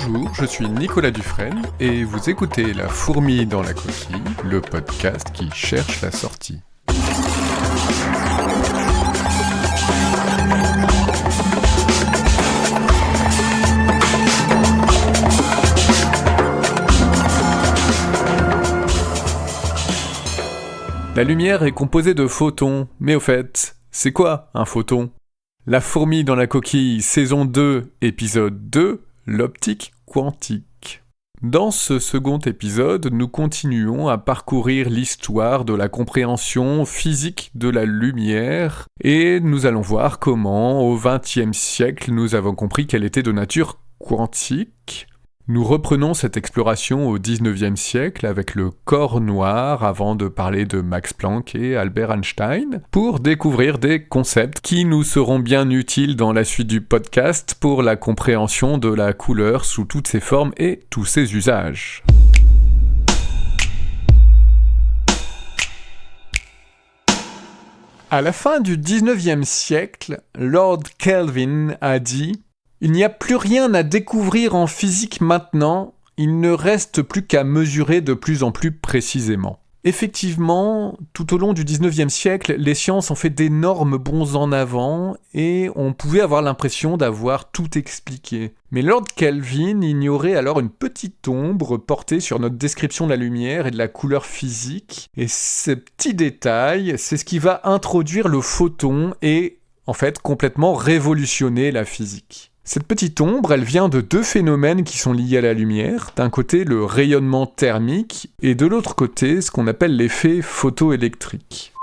Bonjour, je suis Nicolas Dufresne et vous écoutez La fourmi dans la coquille, le podcast qui cherche la sortie. La lumière est composée de photons, mais au fait, c'est quoi un photon ? La fourmi dans la coquille, saison 2, épisode 2, l'optique quantique. Dans ce second épisode, nous continuons à parcourir l'histoire de la compréhension physique de la lumière et nous allons voir comment, au XXe siècle, nous avons compris qu'elle était de nature quantique. Nous reprenons cette exploration au XIXe siècle avec le corps noir avant de parler de Max Planck et Albert Einstein pour découvrir des concepts qui nous seront bien utiles dans la suite du podcast pour la compréhension de la couleur sous toutes ses formes et tous ses usages. À la fin du XIXe siècle, Lord Kelvin a dit « Il n'y a plus rien à découvrir en physique maintenant, il ne reste plus qu'à mesurer de plus en plus précisément. » Effectivement, tout au long du XIXe siècle, les sciences ont fait d'énormes bonds en avant et on pouvait avoir l'impression d'avoir tout expliqué. Mais Lord Kelvin ignorait alors une petite ombre portée sur notre description de la lumière et de la couleur physique. Et ce petit détail, c'est ce qui va introduire le photon et, en fait, complètement révolutionner la physique. Cette petite ombre, elle vient de deux phénomènes qui sont liés à la lumière. D'un côté, le rayonnement thermique, et de l'autre côté, ce qu'on appelle l'effet photoélectrique.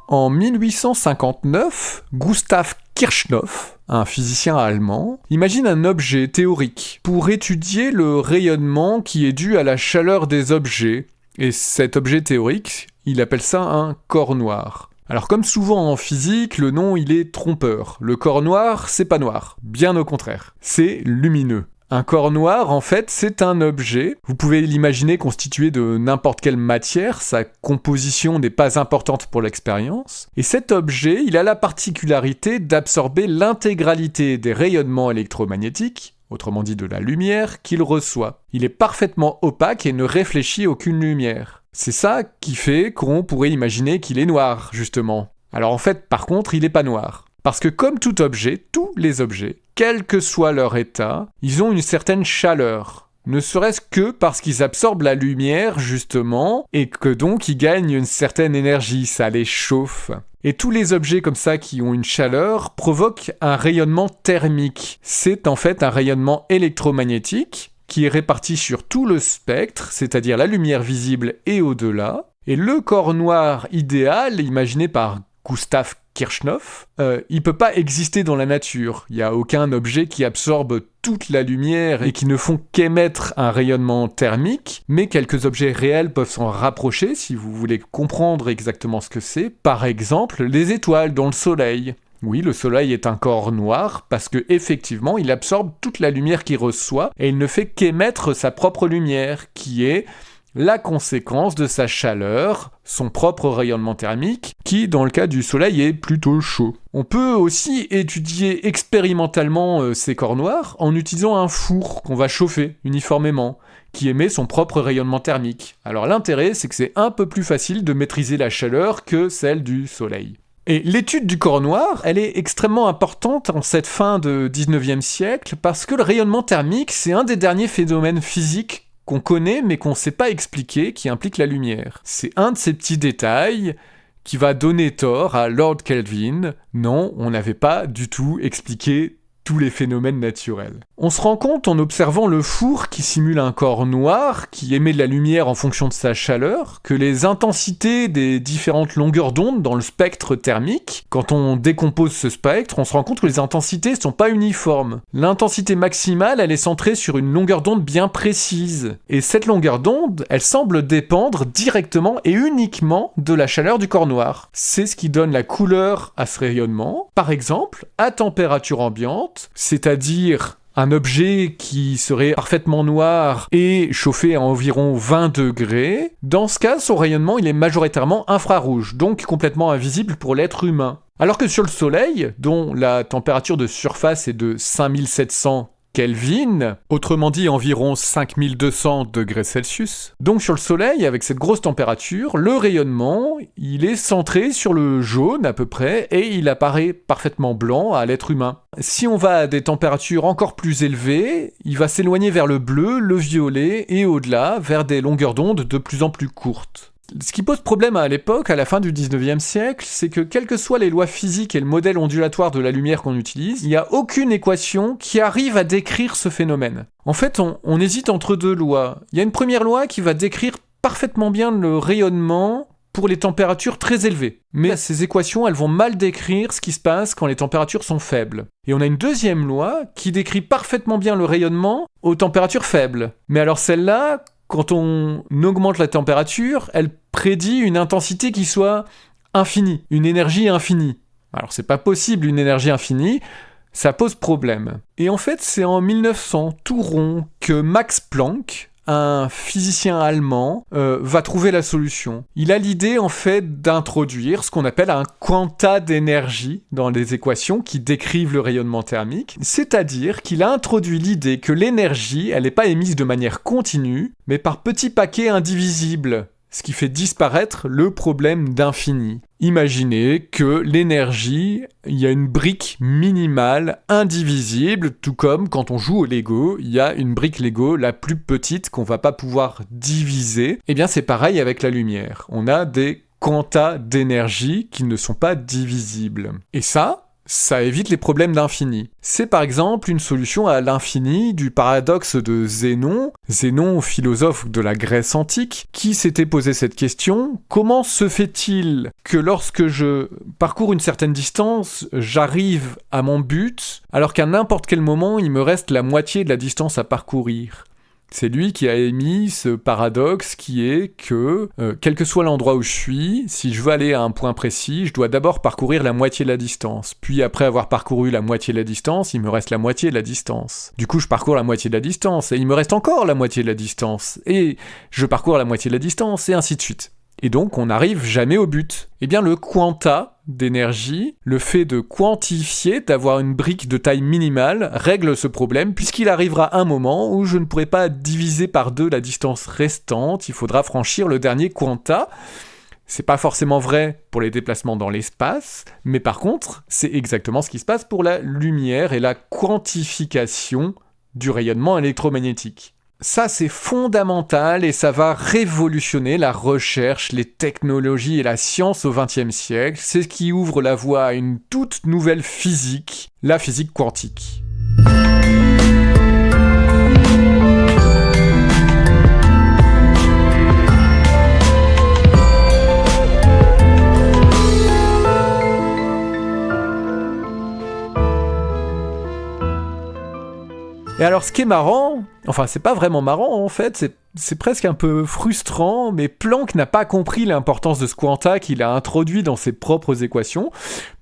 En 1859, Gustav Kirchhoff, un physicien allemand, imagine un objet théorique pour étudier le rayonnement qui est dû à la chaleur des objets. Et cet objet théorique, il appelle ça un corps noir. Alors comme souvent en physique, le nom il est trompeur. Le corps noir, c'est pas noir. Bien au contraire. C'est lumineux. Un corps noir, en fait, c'est un objet. Vous pouvez l'imaginer constitué de n'importe quelle matière. Sa composition n'est pas importante pour l'expérience. Et cet objet, il a la particularité d'absorber l'intégralité des rayonnements électromagnétiques, autrement dit de la lumière, qu'il reçoit. Il est parfaitement opaque et ne réfléchit aucune lumière. C'est ça qui fait qu'on pourrait imaginer qu'il est noir, justement. Alors en fait, par contre, il n'est pas noir. Parce que comme tout objet, tous les objets, quel que soit leur état, ils ont une certaine chaleur. Ne serait-ce que parce qu'ils absorbent la lumière, justement, et que donc ils gagnent une certaine énergie, ça les chauffe. Et tous les objets comme ça qui ont une chaleur provoquent un rayonnement thermique. C'est en fait un rayonnement électromagnétique qui est réparti sur tout le spectre, c'est-à-dire la lumière visible et au-delà. Et le corps noir idéal, imaginé par Gustav Kirchhoff, il peut pas exister dans la nature. Il n'y a aucun objet qui absorbe toute la lumière et qui ne font qu'émettre un rayonnement thermique, mais quelques objets réels peuvent s'en rapprocher si vous voulez comprendre exactement ce que c'est. Par exemple, les étoiles dans le soleil. Oui, le soleil est un corps noir parce que effectivement, il absorbe toute la lumière qu'il reçoit et il ne fait qu'émettre sa propre lumière, qui est la conséquence de sa chaleur, son propre rayonnement thermique, qui, dans le cas du soleil, est plutôt chaud. On peut aussi étudier expérimentalement ces corps noirs en utilisant un four qu'on va chauffer uniformément, qui émet son propre rayonnement thermique. Alors l'intérêt, c'est que c'est un peu plus facile de maîtriser la chaleur que celle du soleil. Et l'étude du corps noir, elle est extrêmement importante en cette fin de 19e siècle, parce que le rayonnement thermique, c'est un des derniers phénomènes physiques qu'on connaît mais qu'on ne sait pas expliquer, qui implique la lumière. C'est un de ces petits détails qui va donner tort à Lord Kelvin. Non, on n'avait pas du tout expliqué tous les phénomènes naturels. On se rend compte en observant le four qui simule un corps noir, qui émet de la lumière en fonction de sa chaleur, que les intensités des différentes longueurs d'onde dans le spectre thermique, quand on décompose ce spectre, on se rend compte que les intensités ne sont pas uniformes. L'intensité maximale, elle est centrée sur une longueur d'onde bien précise. Et cette longueur d'onde, elle semble dépendre directement et uniquement de la chaleur du corps noir. C'est ce qui donne la couleur à ce rayonnement. Par exemple, à température ambiante, c'est-à-dire Un objet qui serait parfaitement noir et chauffé à environ 20 degrés, dans ce cas, son rayonnement il est majoritairement infrarouge, donc complètement invisible pour l'être humain. Alors que sur le Soleil, dont la température de surface est de 5700 Kelvin, autrement dit environ 5200 degrés Celsius. Donc sur le Soleil, avec cette grosse température, le rayonnement, il est centré sur le jaune à peu près, et il apparaît parfaitement blanc à l'être humain. Si on va à des températures encore plus élevées, il va s'éloigner vers le bleu, le violet, et au-delà, vers des longueurs d'onde de plus en plus courtes. Ce qui pose problème à l'époque, à la fin du 19e siècle, c'est que quelles que soient les lois physiques et le modèle ondulatoire de la lumière qu'on utilise, il n'y a aucune équation qui arrive à décrire ce phénomène. En fait, on hésite entre deux lois. Il y a une première loi qui va décrire parfaitement bien le rayonnement pour les températures très élevées. Mais ces équations, elles vont mal décrire ce qui se passe quand les températures sont faibles. Et on a une deuxième loi qui décrit parfaitement bien le rayonnement aux températures faibles. Mais alors celle-là, quand on augmente la température, elle prédit une intensité qui soit infinie, une énergie infinie. Alors c'est pas possible une énergie infinie, ça pose problème. Et en fait c'est en 1900, tout rond, que Max Planck, un physicien allemand, va trouver la solution. Il a l'idée en fait d'introduire ce qu'on appelle un quanta d'énergie dans les équations qui décrivent le rayonnement thermique, c'est-à-dire qu'il a introduit l'idée que l'énergie, elle n'est pas émise de manière continue, mais par petits paquets indivisibles, ce qui fait disparaître le problème d'infini. Imaginez que l'énergie, il y a une brique minimale, indivisible, tout comme quand on joue au Lego, il y a une brique Lego la plus petite qu'on va pas pouvoir diviser. Eh bien c'est pareil avec la lumière. On a des quantas d'énergie qui ne sont pas divisibles. Et ça évite les problèmes d'infini. C'est par exemple une solution à l'infini du paradoxe de Zénon, philosophe de la Grèce antique, qui s'était posé cette question: comment se fait-il que lorsque je parcours une certaine distance, j'arrive à mon but, alors qu'à n'importe quel moment, il me reste la moitié de la distance à parcourir ? C'est lui qui a émis ce paradoxe qui est que, quel que soit l'endroit où je suis, si je veux aller à un point précis, je dois d'abord parcourir la moitié de la distance. Puis après avoir parcouru la moitié de la distance, il me reste la moitié de la distance. Du coup, je parcours la moitié de la distance, et il me reste encore la moitié de la distance. Et je parcours la moitié de la distance, et ainsi de suite. Et donc, on n'arrive jamais au but. Eh bien, le quanta d'énergie, le fait de quantifier, d'avoir une brique de taille minimale, règle ce problème, puisqu'il arrivera un moment où je ne pourrai pas diviser par 2 la distance restante, il faudra franchir le dernier quanta. C'est pas forcément vrai pour les déplacements dans l'espace, mais par contre, c'est exactement ce qui se passe pour la lumière et la quantification du rayonnement électromagnétique. Ça, c'est fondamental et ça va révolutionner la recherche, les technologies et la science au XXe siècle. C'est ce qui ouvre la voie à une toute nouvelle physique, la physique quantique. Et alors ce qui est marrant, enfin c'est pas vraiment marrant en fait, c'est presque un peu frustrant, mais Planck n'a pas compris l'importance de ce quanta qu'il a introduit dans ses propres équations.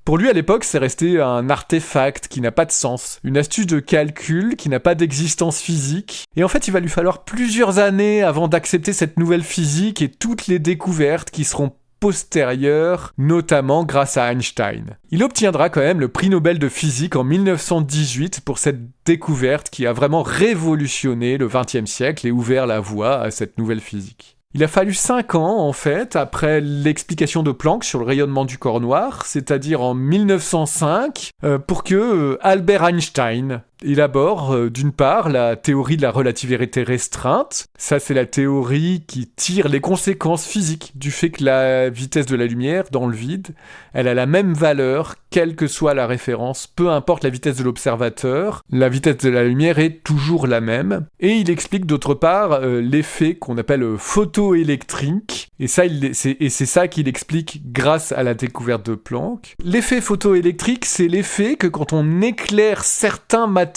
Pour lui à l'époque c'est resté un artefact qui n'a pas de sens, une astuce de calcul qui n'a pas d'existence physique. Et en fait il va lui falloir plusieurs années avant d'accepter cette nouvelle physique et toutes les découvertes qui seront postérieure, notamment grâce à Einstein. Il obtiendra quand même le prix Nobel de physique en 1918 pour cette découverte qui a vraiment révolutionné le XXe siècle et ouvert la voie à cette nouvelle physique. Il a fallu 5 ans, en fait, après l'explication de Planck sur le rayonnement du corps noir, c'est-à-dire en 1905, pour que Albert Einstein élabore, d'une part, la théorie de la relativité restreinte. Ça, c'est la théorie qui tire les conséquences physiques du fait que la vitesse de la lumière, dans le vide, elle a la même valeur, quelle que soit la référence, peu importe la vitesse de l'observateur, la vitesse de la lumière est toujours la même. Et il explique, d'autre part, l'effet qu'on appelle photoélectrique, et c'est ça qu'il explique grâce à la découverte de Planck. L'effet photoélectrique, c'est l'effet que quand on éclaire certains matériaux,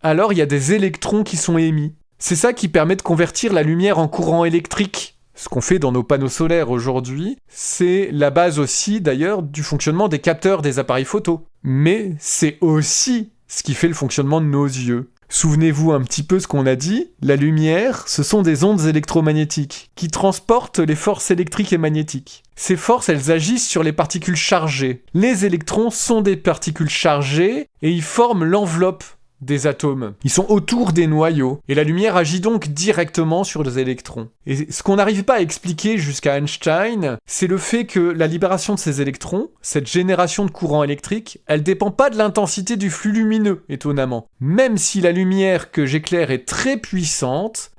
alors il y a des électrons qui sont émis. C'est ça qui permet de convertir la lumière en courant électrique. Ce qu'on fait dans nos panneaux solaires aujourd'hui, c'est la base aussi d'ailleurs du fonctionnement des capteurs des appareils photo. Mais c'est aussi ce qui fait le fonctionnement de nos yeux. Souvenez-vous un petit peu ce qu'on a dit, la lumière, ce sont des ondes électromagnétiques qui transportent les forces électriques et magnétiques. Ces forces, elles agissent sur les particules chargées. Les électrons sont des particules chargées et ils forment l'enveloppe des atomes. Ils sont autour des noyaux. Et la lumière agit donc directement sur les électrons. Et ce qu'on n'arrive pas à expliquer jusqu'à Einstein, c'est le fait que la libération de ces électrons, cette génération de courant électrique, elle dépend pas de l'intensité du flux lumineux, étonnamment. Même si la lumière que j'éclaire est très puissante,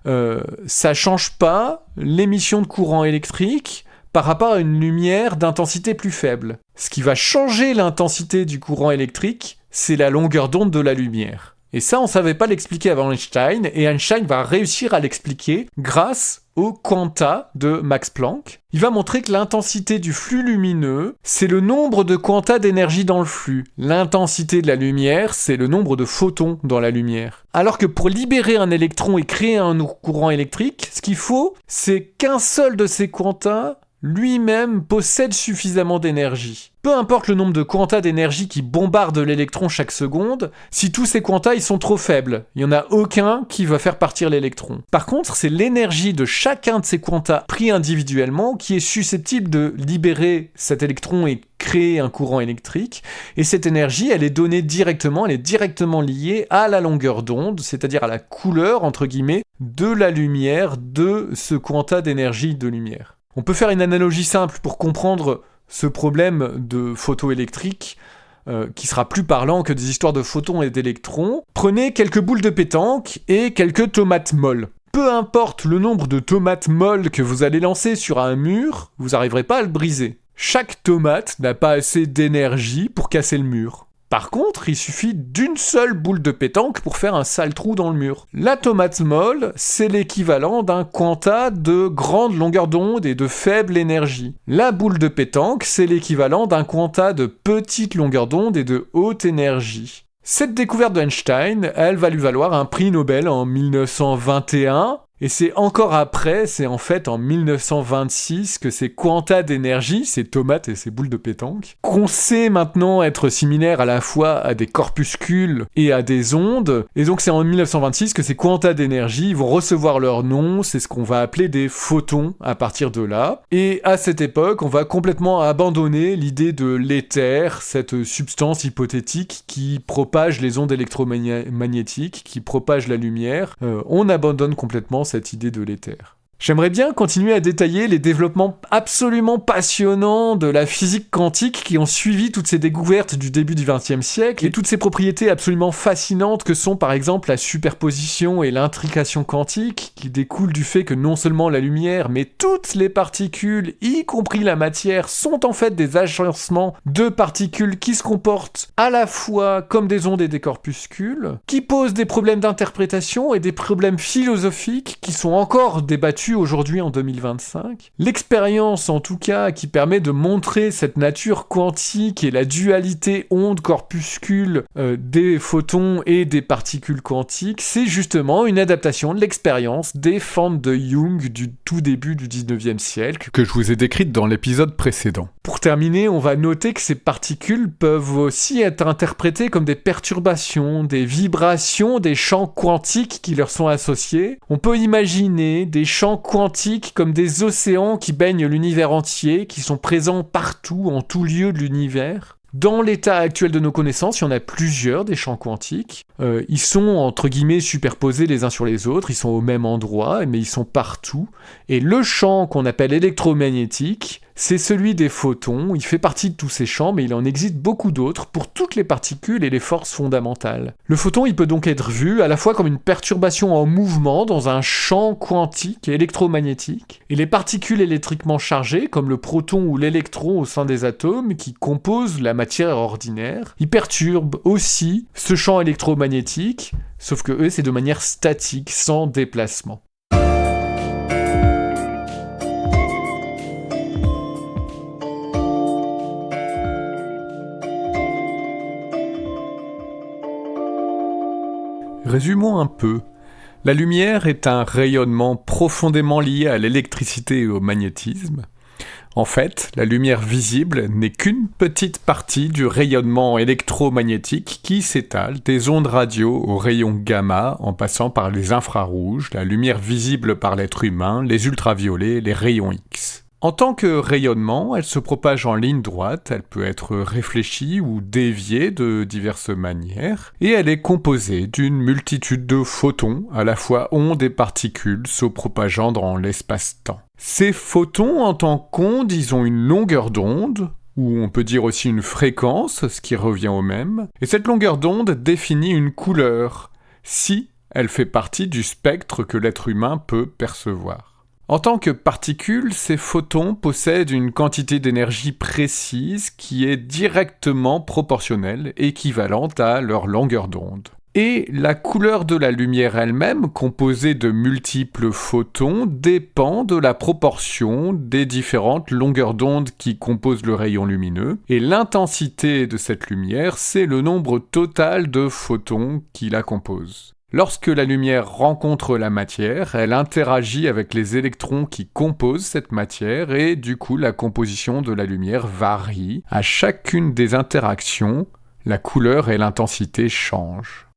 ça change pas l'émission de courant électrique par rapport à une lumière d'intensité plus faible. Ce qui va changer l'intensité du courant électrique, c'est la longueur d'onde de la lumière. Et ça, on savait pas l'expliquer avant Einstein, et Einstein va réussir à l'expliquer grâce aux quanta de Max Planck. Il va montrer que l'intensité du flux lumineux, c'est le nombre de quanta d'énergie dans le flux. L'intensité de la lumière, c'est le nombre de photons dans la lumière. Alors que pour libérer un électron et créer un courant électrique, ce qu'il faut, c'est qu'un seul de ces quantas lui-même possède suffisamment d'énergie. Peu importe le nombre de quantas d'énergie qui bombardent l'électron chaque seconde, si tous ces quantas ils sont trop faibles, il n'y en a aucun qui va faire partir l'électron. Par contre, c'est l'énergie de chacun de ces quantas pris individuellement qui est susceptible de libérer cet électron et créer un courant électrique, et cette énergie, elle est donnée directement, elle est directement liée à la longueur d'onde, c'est-à-dire à la couleur, entre guillemets, de la lumière, de ce quanta d'énergie de lumière. On peut faire une analogie simple pour comprendre ce problème de photoélectrique qui sera plus parlant que des histoires de photons et d'électrons. Prenez quelques boules de pétanque et quelques tomates molles. Peu importe le nombre de tomates molles que vous allez lancer sur un mur, vous n'arriverez pas à le briser. Chaque tomate n'a pas assez d'énergie pour casser le mur. Par contre, il suffit d'une seule boule de pétanque pour faire un sale trou dans le mur. La tomate molle, c'est l'équivalent d'un quanta de grande longueur d'onde et de faible énergie. La boule de pétanque, c'est l'équivalent d'un quanta de petite longueur d'onde et de haute énergie. Cette découverte d'Einstein, elle va lui valoir un prix Nobel en 1921. Et c'est encore après, c'est en fait en 1926 que ces quantas d'énergie, ces tomates et ces boules de pétanque, qu'on sait maintenant être similaires à la fois à des corpuscules et à des ondes. Et donc c'est en 1926 que ces quantas d'énergie vont recevoir leur nom, c'est ce qu'on va appeler des photons à partir de là. Et à cette époque, on va complètement abandonner l'idée de l'éther, cette substance hypothétique qui propage les ondes électromagnétiques, qui propage la lumière. On abandonne complètement cette idée de l'éther. J'aimerais bien continuer à détailler les développements absolument passionnants de la physique quantique qui ont suivi toutes ces découvertes du début du XXe siècle et toutes ces propriétés absolument fascinantes que sont par exemple la superposition et l'intrication quantique qui découlent du fait que non seulement la lumière mais toutes les particules, y compris la matière, sont en fait des agencements de particules qui se comportent à la fois comme des ondes et des corpuscules, qui posent des problèmes d'interprétation et des problèmes philosophiques qui sont encore débattus aujourd'hui en 2025. L'expérience en tout cas qui permet de montrer cette nature quantique et la dualité onde-corpuscule des photons et des particules quantiques, c'est justement une adaptation de l'expérience des formes de Young du tout début du 19e siècle que je vous ai décrite dans l'épisode précédent. Pour terminer, on va noter que ces particules peuvent aussi être interprétées comme des perturbations, des vibrations des champs quantiques qui leur sont associés. On peut imaginer des champs quantiques comme des océans qui baignent l'univers entier, qui sont présents partout, en tout lieu de l'univers. Dans l'état actuel de nos connaissances, il y en a plusieurs des champs quantiques. Ils sont entre guillemets superposés les uns sur les autres, ils sont au même endroit, mais ils sont partout. Et le champ qu'on appelle électromagnétique, c'est celui des photons. Il fait partie de tous ces champs, mais il en existe beaucoup d'autres pour toutes les particules et les forces fondamentales. Le photon, il peut donc être vu à la fois comme une perturbation en mouvement dans un champ quantique et électromagnétique, et les particules électriquement chargées, comme le proton ou l'électron au sein des atomes, qui composent la matière ordinaire, ils perturbent aussi ce champ électromagnétique, sauf que eux, c'est de manière statique, sans déplacement. Résumons un peu. La lumière est un rayonnement profondément lié à l'électricité et au magnétisme. En fait, la lumière visible n'est qu'une petite partie du rayonnement électromagnétique qui s'étale des ondes radio aux rayons gamma en passant par les infrarouges, la lumière visible par l'être humain, les ultraviolets, les rayons X. En tant que rayonnement, elle se propage en ligne droite, elle peut être réfléchie ou déviée de diverses manières, et elle est composée d'une multitude de photons, à la fois ondes et particules, se propageant dans l'espace-temps. Ces photons, en tant qu'ondes, ils ont une longueur d'onde, ou on peut dire aussi une fréquence, ce qui revient au même, et cette longueur d'onde définit une couleur, si elle fait partie du spectre que l'être humain peut percevoir. En tant que particules, ces photons possèdent une quantité d'énergie précise qui est directement proportionnelle, équivalente à leur longueur d'onde. Et la couleur de la lumière elle-même, composée de multiples photons, dépend de la proportion des différentes longueurs d'onde qui composent le rayon lumineux. Et l'intensité de cette lumière, c'est le nombre total de photons qui la composent. Lorsque la lumière rencontre la matière, elle interagit avec les électrons qui composent cette matière et du coup la composition de la lumière varie. À chacune des interactions, la couleur et l'intensité changent.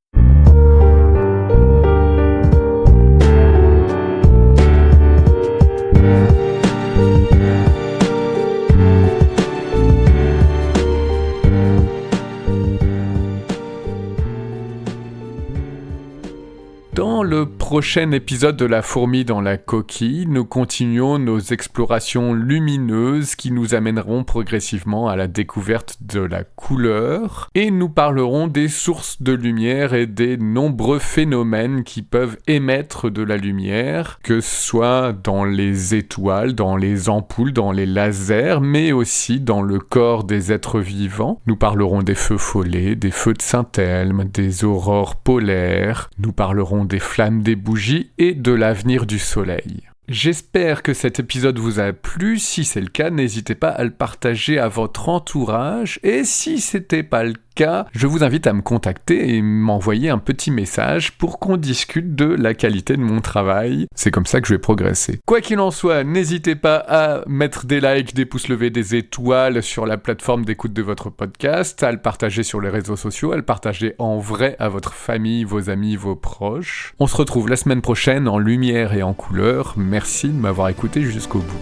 Dans le prochain épisode de La fourmi dans la coquille, nous continuons nos explorations lumineuses qui nous amèneront progressivement à la découverte de la couleur et nous parlerons des sources de lumière et des nombreux phénomènes qui peuvent émettre de la lumière, que ce soit dans les étoiles, dans les ampoules, dans les lasers, mais aussi dans le corps des êtres vivants. Nous parlerons des feux follets, des feux de Saint-Elme, des aurores polaires, nous parlerons des flammes des bougies et de l'avenir du soleil. J'espère que cet épisode vous a plu. Si c'est le cas, n'hésitez pas à le partager à votre entourage. Et si c'était pas le cas, je vous invite à me contacter et m'envoyer un petit message pour qu'on discute de la qualité de mon travail. C'est comme ça que je vais progresser. Quoi qu'il en soit, n'hésitez pas à mettre des likes, des pouces levés, des étoiles sur la plateforme d'écoute de votre podcast, à le partager sur les réseaux sociaux, à le partager en vrai à votre famille, vos amis, vos proches. On se retrouve la semaine prochaine en lumière et en couleur. Merci de m'avoir écouté jusqu'au bout.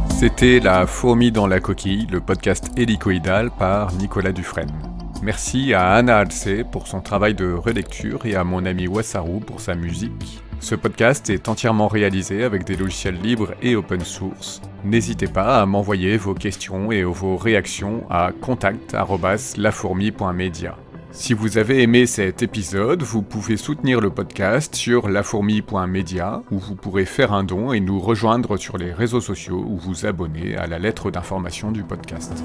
C'était La fourmi dans la coquille, le podcast hélicoïdal par Nicolas Dufresne. Merci à Anna Alcé pour son travail de relecture et à mon ami Wassaru pour sa musique. Ce podcast est entièrement réalisé avec des logiciels libres et open source. N'hésitez pas à m'envoyer vos questions et vos réactions à contact@lafourmi.media. Si vous avez aimé cet épisode, vous pouvez soutenir le podcast sur lafourmi.media où vous pourrez faire un don et nous rejoindre sur les réseaux sociaux ou vous abonner à la lettre d'information du podcast.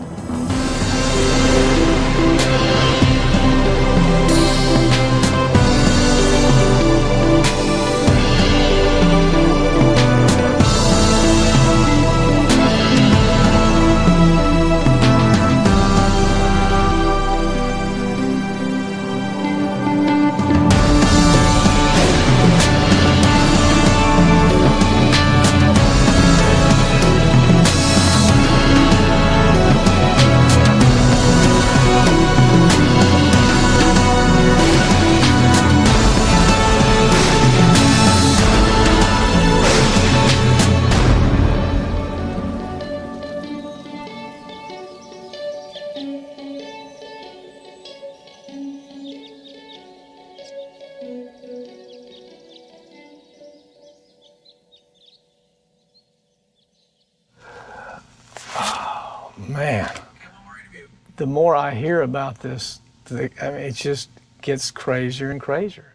Man, the more I hear about this, it just gets crazier and crazier.